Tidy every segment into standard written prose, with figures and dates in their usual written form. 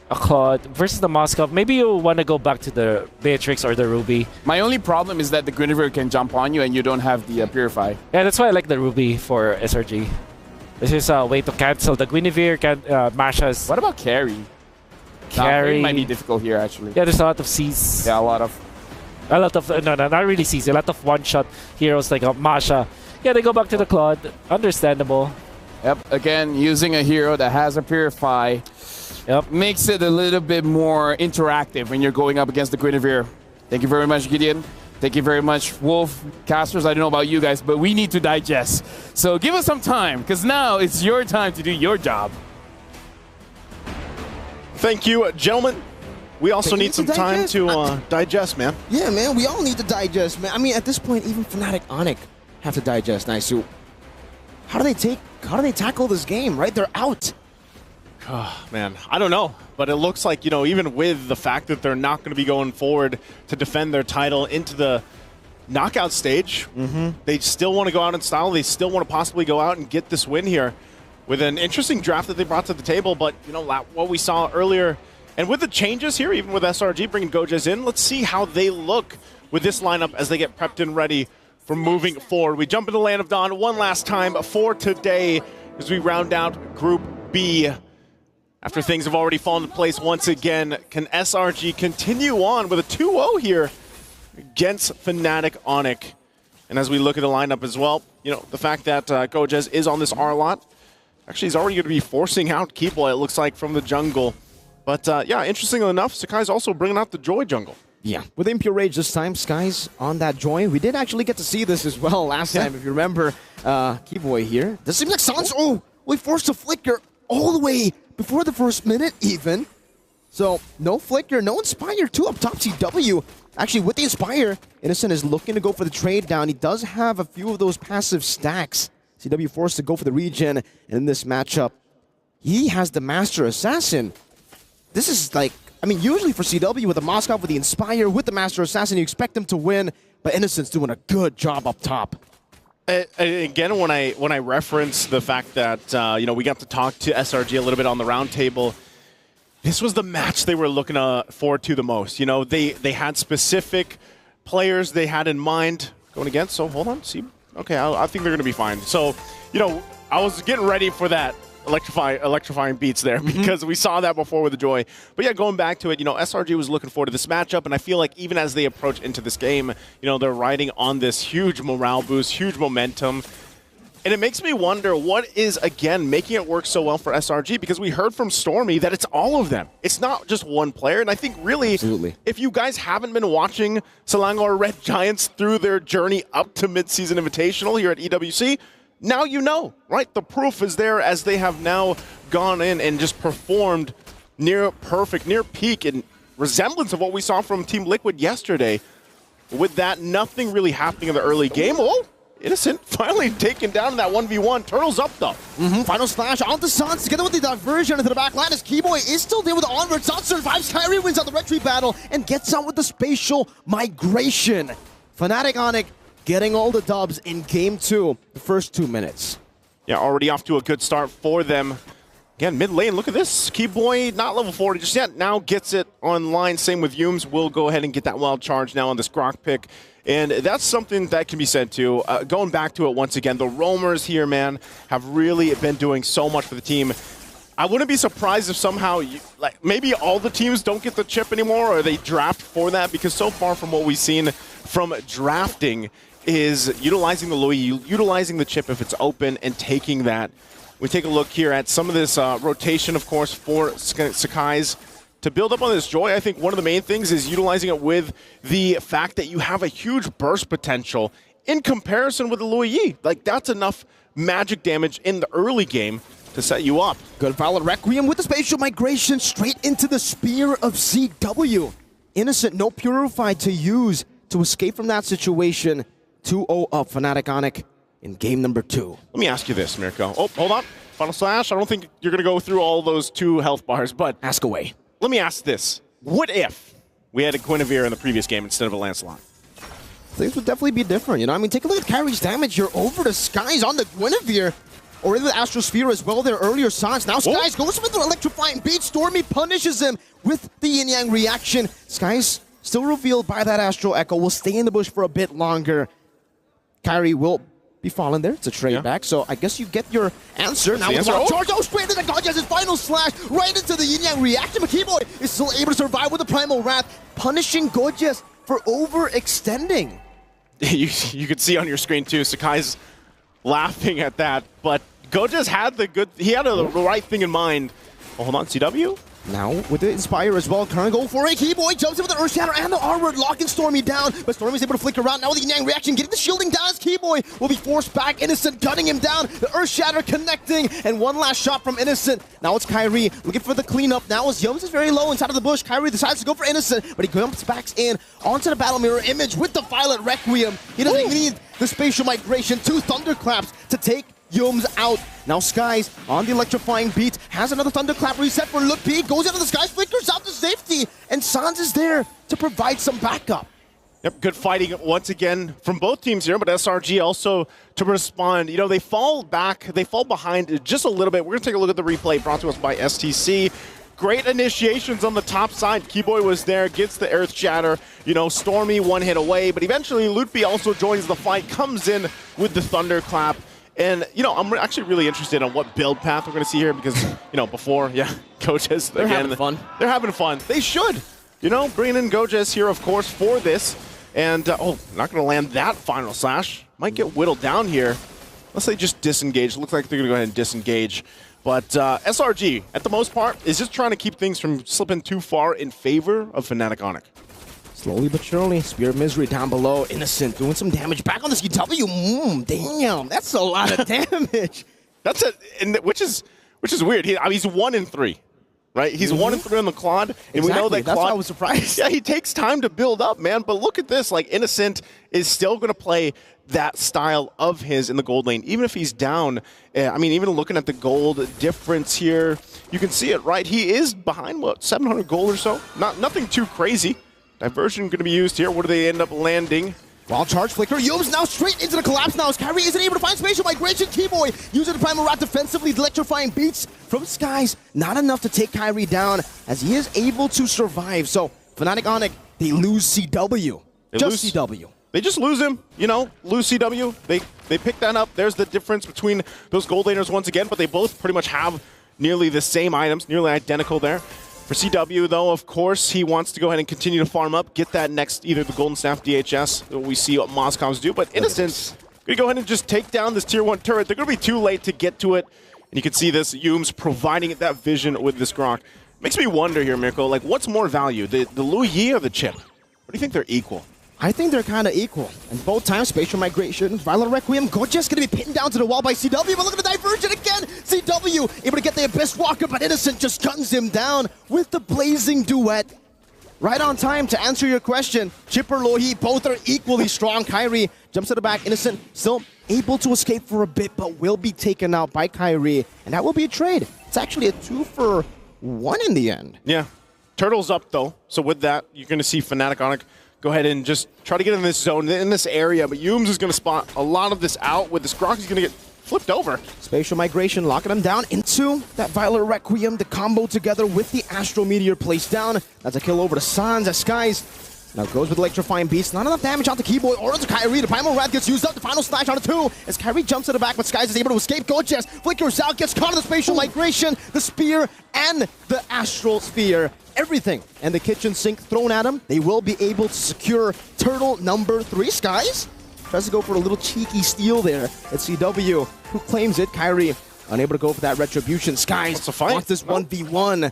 a Claude versus the Moskov. Maybe you want to go back to the Beatrix or the Ruby. My only problem is that the Guinevere can jump on you and you don't have the Purify. Yeah, that's why I like the Ruby for SRG. This is a way to cancel the Guinevere, Masha's. What about carry? Carry might be difficult here, actually. Yeah, there's a lot of Cs. Yeah, a lot of, no, not really Cs. A lot of one-shot heroes like Masha. Yeah, they go back to the Claude. Understandable. Yep, again, using a hero that has a Purify makes it a little bit more interactive when you're going up against the Guinevere. Thank you very much, Gideon. Thank you very much, Wolf. Casters, I don't know about you guys, but we need to digest. So give us some time, because now it's your time to do your job. Thank you, gentlemen. We also need some time to digest, man. Yeah, man, we all need to digest, man. I mean, at this point, even Fnatic Onic have to digest. Nice. So how do they tackle this game, right? They're out. Oh, man, I don't know. But it looks like, you know, even with the fact that they're not going to be going forward to defend their title into the knockout stage, they still want to go out in style. They still want to possibly go out and get this win here with an interesting draft that they brought to the table. But, you know, what we saw earlier, and with the changes here, even with SRG bringing Gojes in, let's see how they look with this lineup as they get prepped and ready for moving forward. We jump into Land of Dawn one last time for today as we round out Group B. After things have already fallen into place once again, can SRG continue on with a 2-0 here against Fnatic Onic? And as we look at the lineup as well, you know, the fact that Gojes is on this R lot, actually, he's already going to be forcing out Keyboy, it looks like, from the jungle. But, yeah, interestingly enough, Sakai's also bringing out the Joy jungle. Yeah, with Impure Rage this time, Sky's on that Joy. We did actually get to see this as well last time, if you remember. Keyboy here. This seems like Sans. Oh, we forced a Flicker all the way before the first minute, even. So, no Flicker, no Inspire, 2 up top CW. Actually, with the Inspire, Innocent is looking to go for the trade down. He does have a few of those passive stacks. CW forced to go for the regen, and in this matchup, he has the Master Assassin. This is like, I mean, usually for CW with the Moskov, with the Inspire, with the Master Assassin, you expect them to win, but Innocent's doing a good job up top. Again, when I reference the fact that, you know, we got to talk to SRG a little bit on the roundtable, this was the match they were looking forward to the most. You know, they had specific players they had in mind going against, so hold on, see. Okay, I think they're going to be fine. So, you know, I was getting ready for that electrifying beats there because we saw that before with the Joy. But yeah, going back to it, you know, SRG was looking forward to this matchup, and I feel like even as they approach into this game, you know, they're riding on this huge morale boost, huge momentum. And it makes me wonder what is, again, making it work so well for SRG, because we heard from Stormy that it's all of them. It's not just one player, and I think really, if you guys haven't been watching Selangor Red Giants through their journey up to Mid-Season Invitational here at EWC, now you know, right? The proof is there as they have now gone in and just performed near perfect, near peak, in resemblance of what we saw from Team Liquid yesterday. With that, nothing really happening in the early game. Oh! Innocent finally taken down in that 1v1. Turtles up though. Final slash onto Sans together with the diversion into the back line as Keyboy is still there with the onward. Sans survives. Kyrie wins out the retreat battle and gets out with the spatial migration. Fnatic Onic getting all the dubs in game 2, the first 2 minutes. Yeah, already off to a good start for them. Again, mid lane, look at this. Keyboy, not level 40 just yet, now gets it online. Same with Yumes. We'll go ahead and get that wild charge now on this Grok pick. And that's something that can be said too. Going back to it once again, the roamers here, man, have really been doing so much for the team. I wouldn't be surprised if somehow, like maybe all the teams don't get the chip anymore, or they draft for that, because so far from what we've seen from drafting is utilizing the Louis, utilizing the chip if it's open, and taking that. We take a look here at some of this rotation, of course, for Sakai's. To build up on this Joy, I think one of the main things is utilizing it with the fact that you have a huge burst potential in comparison with the Louis Yi. Like, that's enough magic damage in the early game to set you up. Good Valor Requiem with the spatial migration straight into the Spear of CW. Innocent, no Purify to use to escape from that situation. 2-0 up Fnatic Onic in game number 2. Let me ask you this, Mirko. Oh, hold on. Final slash. I don't think you're going to go through all those 2 health bars, but ask away. Let me ask this. What if we had a Guinevere in the previous game instead of a Lancelot? Things would definitely be different, you know? I mean, take a look at Kyrie's damage. You're over the skies on the Guinevere. already the Astrosphere as well there earlier. Sans now Skies goes with the electrifying beat. Stormy punishes him with the yin yang reaction. Skies still revealed by that Astro Echo, will stay in the bush for a bit longer. Kairi will be falling there. It's a trade back, so I guess you get your answer. Now with the charge, straight into Godja, his final slash, right into the yin yang reaction. But Keyboy is still able to survive with the Primal Wrath, punishing Godja for overextending. You could see on your screen too, Sakai's laughing at that, but Goja's had the right thing in mind. Oh, hold on, CW? Now with the Inspire as well, current go for it. Keyboy jumps in with the Earth Shatter and the Armored, locking Stormy down, but Stormy's able to flicker around. Now with the Yang reaction, getting the shielding down as Keyboy will be forced back. Innocent gunning him down, the Earth Shatter connecting, and one last shot from Innocent. Now it's Kairi looking for the cleanup. Now as Yums is very low inside of the bush, Kairi decides to go for Innocent, but he jumps back in onto the Battle Mirror image with the Violet Requiem. He doesn't need the spatial migration, 2 thunderclaps to take Yums out. Now Skies on the electrifying beat, has another thunderclap reset for WOMLBB, goes into the Skies, flickers out to safety, and Sans is there to provide some backup. Yep, good fighting once again from both teams here, but SRG also to respond. You know, they fall back, they fall behind just a little bit. We're going to take a look at the replay brought to us by STC. Great initiations on the top side. Keyboy was there, gets the Earth Shatter. You know, Stormy one hit away, but eventually WOMLBB also joins the fight, comes in with the thunderclap. And, you know, I'm actually really interested on what build path we're going to see here because, you know, before, Gojas, they're having fun. They're having fun. They should. You know, bringing in Gojas here, of course, for this. And, not going to land that final slash. Might get whittled down here. Unless they just disengage. Looks like they're going to go ahead and disengage. But SRG, at the most part, is just trying to keep things from slipping too far in favor of Fnatic Onic. Slowly but surely, Spear of Misery down below. Innocent doing some damage back on the CW. Damn, that's a lot of damage. That's it, which is weird. He's 1 in 3, right? He's 1 in 3 on the Claude, and we know that that's Claude, why I was surprised. Yeah, he takes time to build up, man. But look at this, like Innocent is still going to play that style of his in the gold lane, even if he's down. I mean, even looking at the gold difference here, you can see it, right? He is behind, what, 700 gold or so? Nothing too crazy. Diversion going to be used here. Where do they end up landing? Wild charge flicker. Yums now straight into the collapse now as Kairi isn't able to find spatial migration. Keyboy using the Primal Wrath defensively. The electrifying beats from Skies. Not enough to take Kairi down as he is able to survive. So Fnatic Onic, they lose CW. CW. They just lose him, you know, lose CW. They pick that up. There's the difference between those gold laners once again, but they both pretty much have nearly the same items, nearly identical there. For CW, though, of course, he wants to go ahead and continue to farm up, get that next, either the Golden Staff DHS, that we see what Moscows do, but Innocent's going to go ahead and just take down this Tier 1 turret. They're going to be too late to get to it, and you can see this, Yums providing it that vision with this Grok. Makes me wonder here, Mirko, like, what's more value, the Lu Yi or the chip? What do you think they're equal? I think they're kind of equal. And both times, spatial migration, Violet Requiem, Goja's going to be pinned down to the wall by CW, but look at the diversion again! CW able to get the Abyss Walker, but Innocent just guns him down with the Blazing Duet. Right on time to answer your question. Chipper, Lohi, both are equally strong. Kairi jumps to the back. Innocent still able to escape for a bit, but will be taken out by Kairi. And that will be a trade. It's actually a 2-for-1 in the end. Yeah. Turtle's up, though. So with that, you're going to see Fnatic Onic go ahead and just try to get in this zone, in this area, but Yums is going to spot a lot of this out. With this Grok, he's going to get flipped over. Spatial migration, locking him down into that Violet Requiem, the combo together with the Astro Meteor placed down. That's a kill over to Sans as Skies now goes with Electrifying Beast. Not enough damage onto Keyboy or onto Kairi. The Primal Wrath gets used up. The final slash onto 2 as Kairi jumps to the back, but Skies is able to escape. Gojas flickers out, gets caught in the spatial migration, the spear and the Astral Sphere. Everything and the kitchen sink thrown at him. They will be able to secure turtle number 3. Skies tries to go for a little cheeky steal there at CW, who claims it. Kairi unable to go for that retribution. Skies wants this 1v1.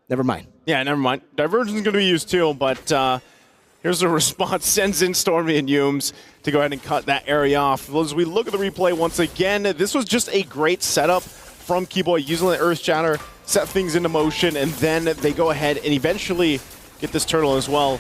Never mind. Yeah, never mind. Diversion is going to be used too, but here's the response. Sends in Stormy and Yums to go ahead and cut that area off. As we look at the replay once again, this was just a great setup from Keyboy using the Earth Shatter, set things into motion, and then they go ahead and eventually get this turtle as well.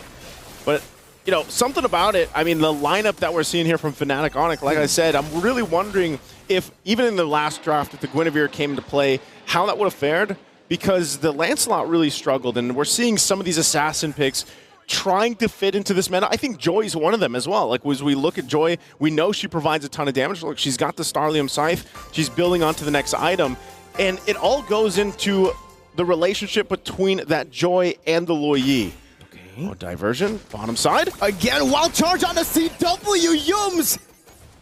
But, you know, something about it, I mean, the lineup that we're seeing here from Fnatic Onic, like I said, I'm really wondering if, even in the last draft, if the Guinevere came into play, how that would have fared, because the Lancelot really struggled, and we're seeing some of these assassin picks trying to fit into this meta. I think Joy's one of them as well. Like, as we look at Joy, we know she provides a ton of damage. Look, she's got the Starlium Scythe. She's building onto the next item. And it all goes into the relationship between that Joy and the Luoyi. Okay. Oh, diversion, bottom side. Again, wild charge on the CW, Yums!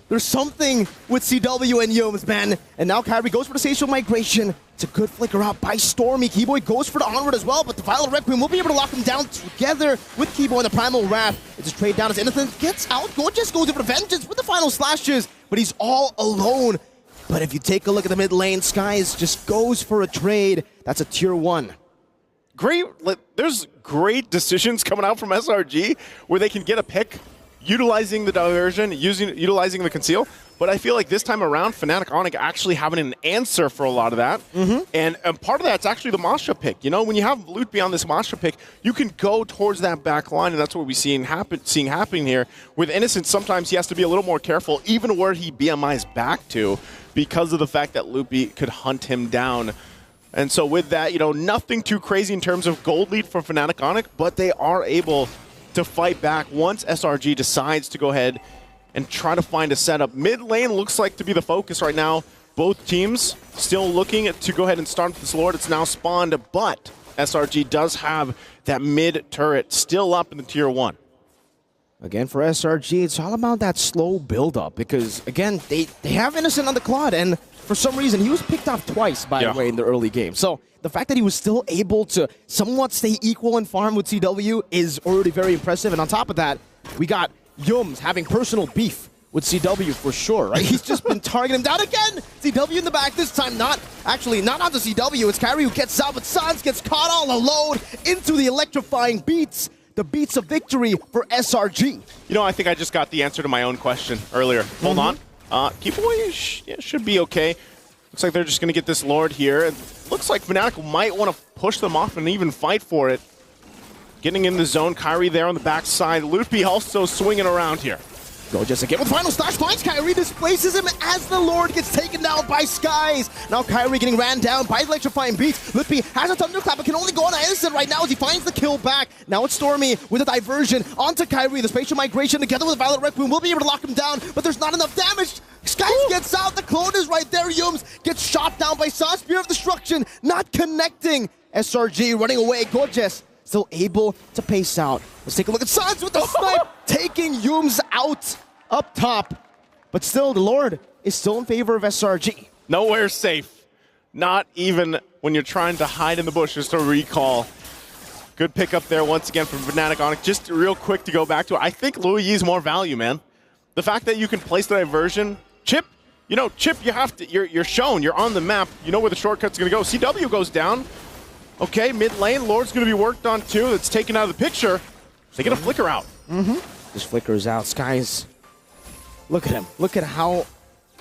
There's something with CW and Yums, man. And now Kyrie goes for the Spatial Migration. It's a good flicker out by Stormy. Keyboy goes for the Onward as well, but the Violet Requiem will be able to lock him down together with Keyboy and the Primal Wrath. It's a trade down as Innocent gets out. Gorgeous goes in for the Vengeance with the final slashes, but he's all alone. But if you take a look at the mid lane, Skies just goes for a trade. That's a tier 1. Great, there's great decisions coming out from SRG where they can get a pick, utilizing the diversion, utilizing the conceal. But I feel like this time around, Fnatic Onic actually having an answer for a lot of that. And part of that's actually the Masha pick. You know, when you have loot beyond this Masha pick, you can go towards that back line, and that's what we're seeing happening here. With Innocent, sometimes he has to be a little more careful, even where he BMIs back to, because of the fact that Loopy could hunt him down. And so with that, you know, nothing too crazy in terms of gold lead for Fnatic Onic, but they are able to fight back once SRG decides to go ahead and try to find a setup. Mid lane looks like to be the focus right now. Both teams still looking to go ahead and start this Lord. It's now spawned, but SRG does have that mid turret still up in the tier 1. Again, for SRG, it's all about that slow build-up because, again, they have Innocent on the Claude, and for some reason, he was picked off twice, by the way, in the early game. So the fact that he was still able to somewhat stay equal in farm with CW is already very impressive. And on top of that, we got Yums having personal beef with CW for sure, right? He's just been targeting him down again. CW in the back this time, not onto CW. It's Kyrie who gets out, but Sans gets caught all alone into the electrifying beats. The beats of victory for SRG. You know, I think I just got the answer to my own question earlier. Hold on. Keyboy should be okay. Looks like they're just going to get this Lord here. It looks like Fnatic might want to push them off and even fight for it. Getting in the zone, Kyrie there on the backside. Loopy also swinging around here. Go just again with final slash, finds Kyrie, displaces him as the Lord gets taken down by Skies. Now Kyrie getting ran down by electrifying beats. Lippy has a thunderclap, but can only go on Innocent right now as he finds the kill back. Now it's Stormy with a diversion onto Kyrie. The Spatial Migration together with the Violet Requiem will be able to lock him down, but there's not enough damage. Skies gets out, the clone is right there. Yums gets shot down by Sans. Spear of Destruction, not connecting. SRG running away. Gorgeous still able to pace out. Let's take a look at Sans with the snipe, taking Yums out up top. But still, the Lord is still in favor of SRG. Nowhere safe. Not even when you're trying to hide in the bushes to recall. Good pickup there once again from Fnatic Onic. Just real quick to go back to it. I think Luoyi's more value, man. The fact that you can place the diversion. Chip, you know, Chip, you have to, you're shown, you're on the map. You know where the shortcut's going to go. CW goes down. Okay, mid lane, Lord's going to be worked on too. That's taken out of the picture. They get a flicker out. This flickers out. Skies, look at him. Look at how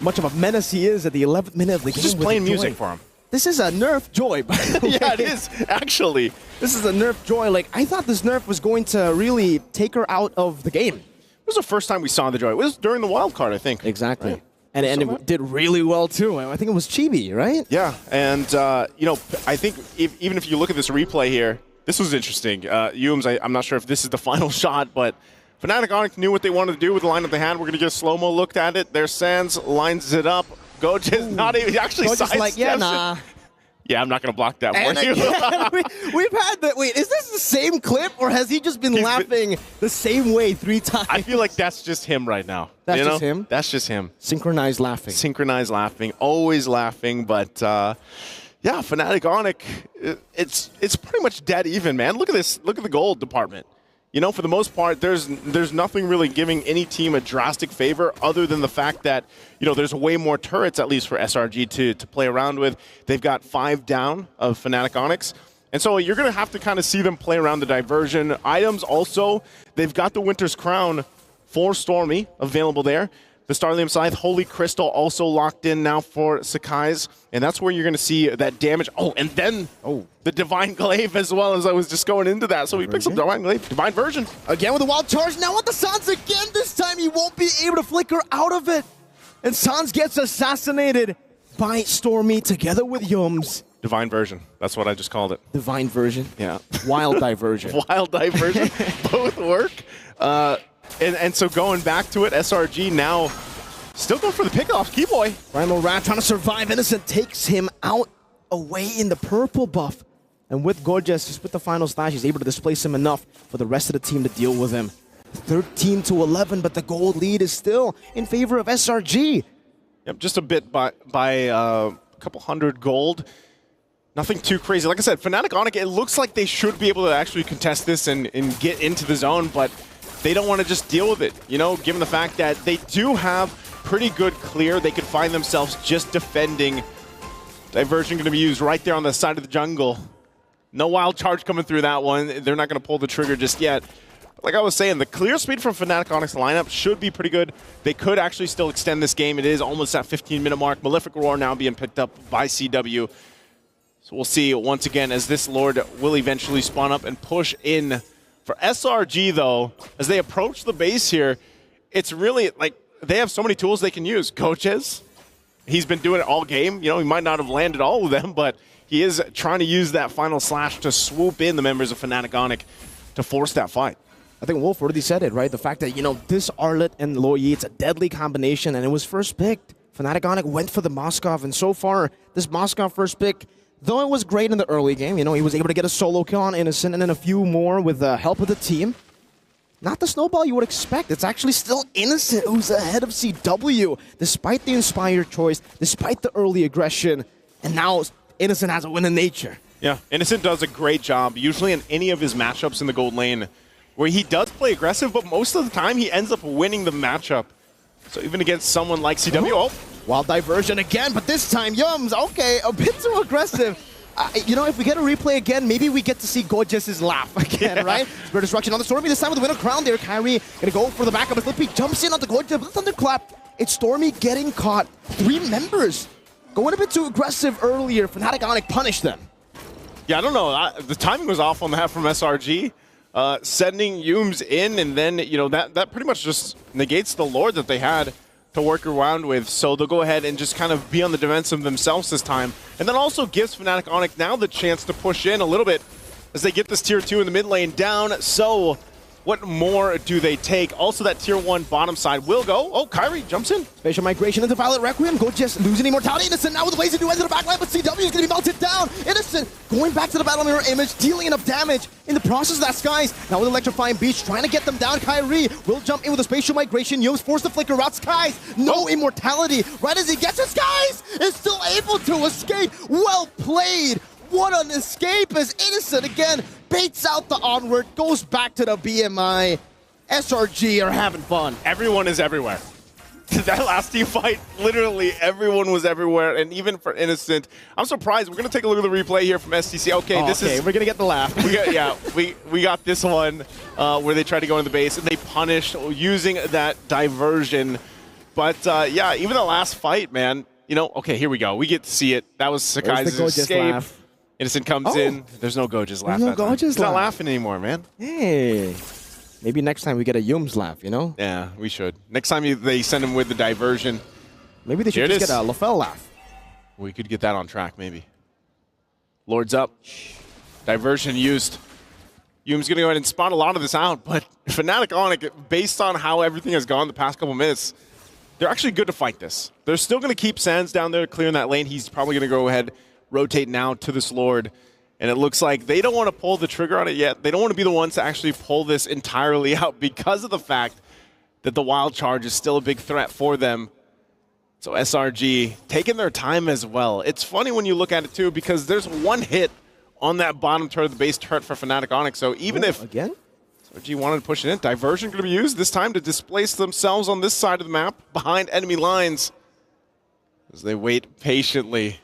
much of a menace he is at the 11th minute of the game. Just playing music for him. This is a nerf Joy, by the way. Yeah, it is, actually. This is a nerf Joy. Like, I thought this nerf was going to really take her out of the game. It was the first time we saw the Joy. It was during the wild card, I think. Exactly. Right. And it did really well, too. I think it was Chibi, right? Yeah, and, you know, I think even if you look at this replay here, this was interesting. Yums, I'm not sure if this is the final shot, but Fnatic Onic knew what they wanted to do with the lineup they had. We're going to get a slow-mo looked at it. There's Sans, lines it up. Goja's not even, actually sidesteps like, yeah, nah. Yeah, I'm not going to block that for you. We've had that. Wait, is this the same clip, or has he just been laughing the same way 3 times? I feel like that's just him right now. That's just him? That's just him. Synchronized laughing. Synchronized laughing. Always laughing, but yeah, Fnatic Onic, it's pretty much dead even, man. Look at this. Look at the gold department. You know, for the most part, there's nothing really giving any team a drastic favor other than the fact that, you know, there's way more turrets, at least for SRG, to play around with. They've got 5 down of Fnatic Onics. And so you're going to have to kind of see them play around the diversion. Items also, they've got the Winter's Crown for Stormy available there. The Starlium Scythe, Holy Crystal also locked in now for Sakai's. And that's where you're going to see that damage. Oh, and then the Divine Glaive as well, as I was just going into that. So he picks up Divine Glaive, Divine Version. Again with the wild charge. Now on the Sans again. This time he won't be able to flicker out of it. And Sans gets assassinated by Stormy together with Yums. Divine version. That's what I just called it. Divine version. Yeah. Wild diversion. Wild diversion. Both work. And so going back to it, SRG now still going for the pickoff. Keyboy. Primal Rat trying to survive. Innocent takes him out away in the purple buff. And with Gorgeous, just with the final slash, he's able to displace him enough for the rest of the team to deal with him. 13-11, but the gold lead is still in favor of SRG. Yep, just a bit by a couple hundred gold. Nothing too crazy. Like I said, Fnatic Onic, it looks like they should be able to actually contest this and get into the zone, but they don't want to just deal with it, you know, given the fact that they do have pretty good clear. They could find themselves just defending. Diversion going to be used right there on the side of the jungle. No wild charge coming through that one. They're not going to pull the trigger just yet. But like I was saying, the clear speed from Fnatic Onic's lineup should be pretty good. They could actually still extend this game. It is almost at 15-minute mark. Malefic Roar now being picked up by CW. So we'll see once again as this Lord will eventually spawn up and push in. For SRG, though, as they approach the base here, it's really like they have so many tools they can use. Coaches, he's been doing it all game. You know, he might not have landed all of them, but he is trying to use that final slash to swoop in the members of Fnatic Onic to force that fight. I think Wolf already said it, right? The fact that, you know, this Arlet and Loyi, it's a deadly combination, and it was first picked. Fnatic Onic went for the Moskov, and so far, this Moskov first pick, though it was great in the early game, you know, he was able to get a solo kill on Innocent and then a few more with the help of the team. Not the snowball you would expect. It's actually still Innocent who's ahead of CW, despite the inspired choice, despite the early aggression, and now Innocent has a win in nature. Yeah, Innocent does a great job, usually in any of his matchups in the gold lane, where he does play aggressive, but most of the time he ends up winning the matchup. So even against someone like CW, oh. Wild diversion again, but this time Yums, okay, a bit too aggressive. You know, if we get a replay again, maybe we get to see Gorgeous' laugh again, right? Spirit Destruction on the Stormy this time with the Winter Crown there. Kyrie gonna go for the backup, but Flippy jumps in on the Gorgeous with the Thunderclap. It's Stormy getting caught. 3 members going a bit too aggressive earlier. Fnatic Onic punished them. Yeah, I don't know. The timing was off on that from SRG. Sending Yums in, and then, you know, that pretty much just negates the Lord that they had to work around with. So they'll go ahead and just kind of be on the defensive themselves this time. And then also gives Fnatic Onic now the chance to push in a little bit as they get this tier 2 in the mid lane down. So what more do they take? Also that tier 1 bottom side will go. Oh, Kyrie jumps in. Spatial migration into Violet Requiem. Gorgeous losing immortality. Innocent now with Lazy Duets in the backline, but CW is going to be melted down. Innocent going back to the battle mirror image, dealing enough damage in the process of that Skies. Now with Electrifying Beach, trying to get them down. Kyrie will jump in with a spatial migration. Yums force the flicker out. Skies, no immortality. Right as he gets it, Skies is still able to escape. Well played. What an escape as Innocent again baits out the onward, goes back to the BMI. SRG are having fun. Everyone is everywhere. That last team fight, literally everyone was everywhere, and even for Innocent. I'm surprised. We're going to take a look at the replay here from STC. Okay, we're going to get the laugh. we got this one where they tried to go into the base, and they punished using that diversion. But yeah, even the last fight, man, you know, okay, here we go. We get to see it. That was Sakai's escape. Laugh. Innocent comes in. There's no Goja's laugh. He's not laughing anymore, man. Hey. Maybe next time we get a Yums laugh, you know? Yeah, we should. Next time they send him with the diversion. Maybe they should just get a LaFell laugh. We could get that on track, maybe. Lord's up. Diversion used. Yum's going to go ahead and spot a lot of this out, but Fnatic Onic, based on how everything has gone the past couple minutes, they're actually good to fight this. They're still going to keep Sands down there clearing that lane. He's probably going to go ahead, rotate now to this Lord. And it looks like they don't want to pull the trigger on it yet. They don't want to be the ones to actually pull this entirely out because of the fact that the wild charge is still a big threat for them. So SRG taking their time as well. It's funny when you look at it too because there's one hit on that bottom turret of the base turret for Fnatic Onic. So even if SRG wanted to push it in, diversion going to be used this time to displace themselves on this side of the map behind enemy lines as they wait patiently.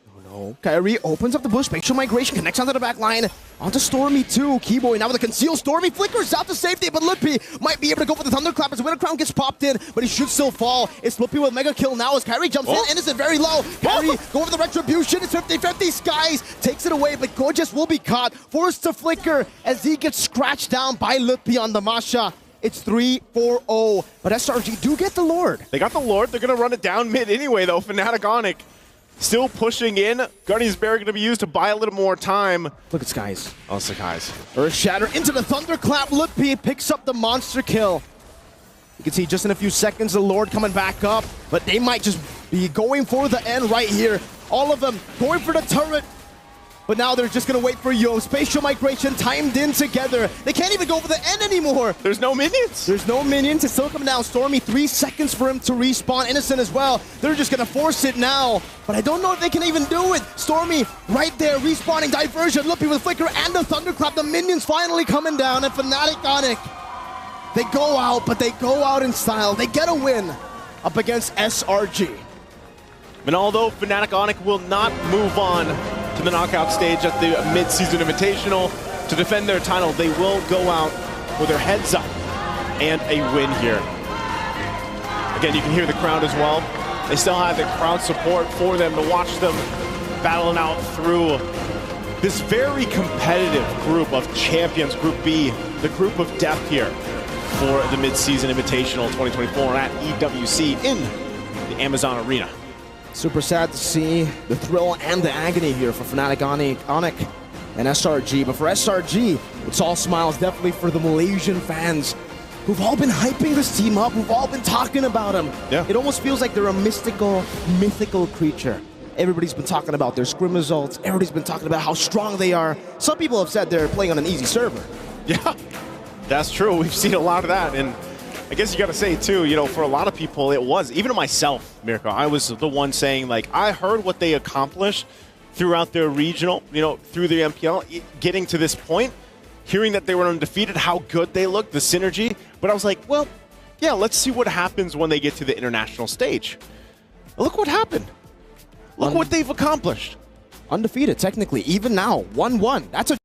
Kyrie opens up the bush, spatial migration, connects onto the back line, onto Stormy too. Keyboy now with a conceal. Stormy flickers out to safety, but Lippy might be able to go for the Thunderclap as Winter Crown gets popped in, but he should still fall. It's Lippy with mega kill now as Kyrie jumps in. Innocent very low. Kyrie going for the retribution. It's 50-50. Skies takes it away, but Gorgeous will be caught, forced to flicker as he gets scratched down by Lippy on the Masha. It's 3-4-0, but SRG do get the Lord. They got the Lord. They're going to run it down mid anyway, though. Fnatic Onic. still pushing in. Guardian's Barrier going to be used to buy a little more time. Look at Skies. Oh, Skies. Earth Shatter into the Thunderclap. LookP picks up the monster kill. You can see just in a few seconds the Lord coming back up, but they might just be going for the end right here. All of them going for the turret. But now they're just going to wait for Yo. Spatial migration timed in together. They can't even go for the end anymore. There's no minions. There's no minions. It's still coming down. Stormy, 3 seconds for him to respawn. Innocent as well. They're just going to force it now. But I don't know if they can even do it. Stormy right there, respawning. Diversion. LookP with Flicker and the Thunderclap. The minions finally coming down. And Fnatic Onic, they go out, but they go out in style. They get a win up against SRG. And although Fnatic Onic will not move on to the knockout stage at the mid-season invitational to defend their title, they will go out with their heads up and a win here. Again, you can hear the crowd as well. They still have the crowd support for them to watch them battling out through this very competitive group of champions, Group B, the group of death here for the mid-season invitational 2024 at EWC in the Amazon Arena. Super sad to see the thrill and the agony here for Fnatic Onic and SRG. But for SRG, it's all smiles definitely for the Malaysian fans who've all been hyping this team up, who've all been talking about them. Yeah. It almost feels like they're a mythical creature. Everybody's been talking about their scrim results. Everybody's been talking about how strong they are. Some people have said they're playing on an easy server. Yeah, that's true. We've seen a lot of that. And I guess you got to say, too, you know, for a lot of people, it was, even myself, Mirko, I was the one saying, like, I heard what they accomplished throughout their regional, you know, through the MPL, getting to this point, hearing that they were undefeated, how good they looked, the synergy. But I was like, well, yeah, let's see what happens when they get to the international stage. Look what happened. Look what they've accomplished. Undefeated, technically, even now, 1-1. That's a